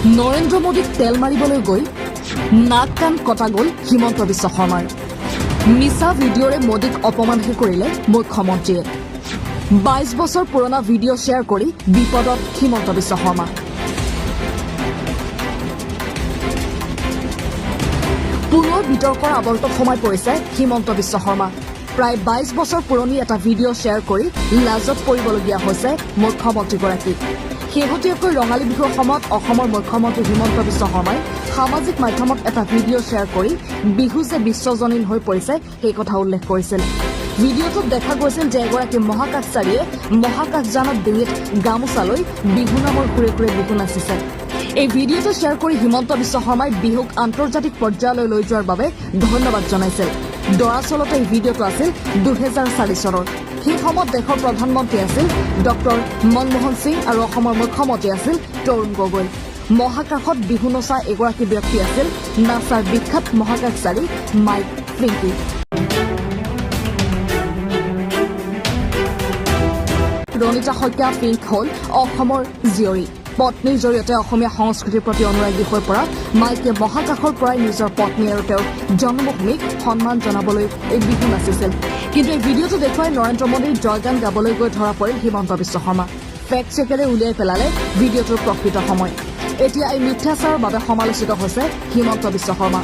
নৰেন্দ্ৰ মোদীক তেল মাৰিবলৈ গৈ নাক কাণ কটা গ'ল হিমন্ত বিশ্ব শৰ্মাৰ মিছা ভিডিঅ'ৰে মোদীক অপমানহে কৰিলে মুখ্যমন্ত্ৰীয়ে 22 বছৰ পুৰণা ভিডিঅ' শ্বেয়াৰ কৰি বিপদত হিমন্ত বিশ্ব শৰ্মা পুনৰ বিতৰ্কৰ আৱৰ্তত সোমাই পৰিছে হিমন্ত বিশ্ব শৰ্মা প্ৰায় 22 বছৰ পুৰণি এটা ভিডিঅ' শ্বেয়াৰ কৰি লাজত পৰিবলগীয়া হৈছে মুখ্যমন্ত্ৰীগৰাকী শেহতীয়াকৈ ৰঙালী বিহুৰ সময়ত অসমৰ মুখ্যমন্ত্ৰী হিমন্ত বিশ্ব শৰ্মাই সামাজিক মাধ্যমত এটা ভিডিঅ' শ্বেয়াৰ কৰি বিহু যে বিশ্বজনীন হৈ পৰিছে সেই কথা উল্লেখ কৰিছিল ভিডিঅ'টোত দেখা গৈছিল যে এগৰাকী মহাকাশচাৰীয়ে মহাকাশযানত ডিঙিত গামোচা লৈ বিহু নামৰ সুৰে সুৰে বিহু নাচিছে এই ভিডিঅ'টো শ্বেয়াৰ কৰি হিমন্ত বিশ্ব শৰ্মাই বিহুক আন্তৰ্জাতিক পৰ্যায়লৈ লৈ যোৱাৰ বাবে ধন্যবাদ জনাইছিল দৰাচলতে এই ভিডিঅ'টো আছিল 2004 চনৰ সেই সময়ত দেশৰ প্ৰধানমন্ত্ৰী আছিল ডক্টৰ মনমোহন সিং আৰু অসমৰ মুখ্যমন্ত্ৰী আছিল তৰুণ গগৈ মহাকাশত বিহু নচা এগৰাকী ব্যক্তি আছিল নাছাৰ বিখ্যাত মহাকাশচাৰী মাইক ফ্লিংকি ৰণিতা শইকীয়া পিংক হ'ল অসমৰ জীয়ৰী পত্নীৰ জৰিয়তে অসমীয়া সংস্কৃতিৰ প্ৰতি অনুৰাগী হৈ পৰা মাইকে মহাকাশৰ পৰাই নিজৰ পত্নী আৰু তেওঁৰ জন্মভূমিক সন্মান জনাবলৈ এই বিহু নাচিছিল কিন্তু এই ভিডিঅ'টো দেখুৱাই নৰেন্দ্ৰ মোদীৰ জয়গান গাবলৈ গৈ ধৰা পৰিল হিমন্ত বিশ্ব শৰ্মা ফেক্ট চেকেৰে উলিয়াই পেলালে ভিডিঅ'টোৰ প্ৰকৃত সময় এতিয়া এই মিথ্যাচাৰৰ বাবে সমালোচিত হৈছে হিমন্ত বিশ্ব শৰ্মা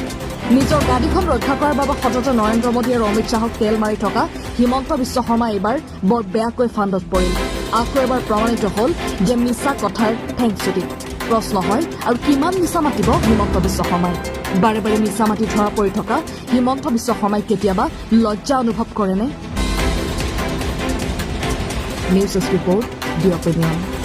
নিজৰ গাড়ীখন ৰক্ষা কৰাৰ বাবে সতত নৰেন্দ্ৰ মোদী আৰু অমিত শ্বাহক তেল মাৰি থকা হিমন্ত বিশ্ব শৰ্মা এইবাৰ বৰ বেয়াকৈ ফান্দত পৰিল আকৌ এবাৰ প্ৰমাণিত হ'ল যে মিছা কথাৰ ঠেংচুটি প্ৰশ্ন হয় আৰু কিমান মিছা মাতিব হিমন্ত বিশ্ব শৰ্মাই বাৰে বাৰে মিছা মাতি ধৰা পৰি থকা হিমন্ত বিশ্ব শৰ্মাই কেতিয়াবা লজ্জা অনুভৱ কৰেনে নিউজ ৰিপৰ্ট দি অপিনিয়ন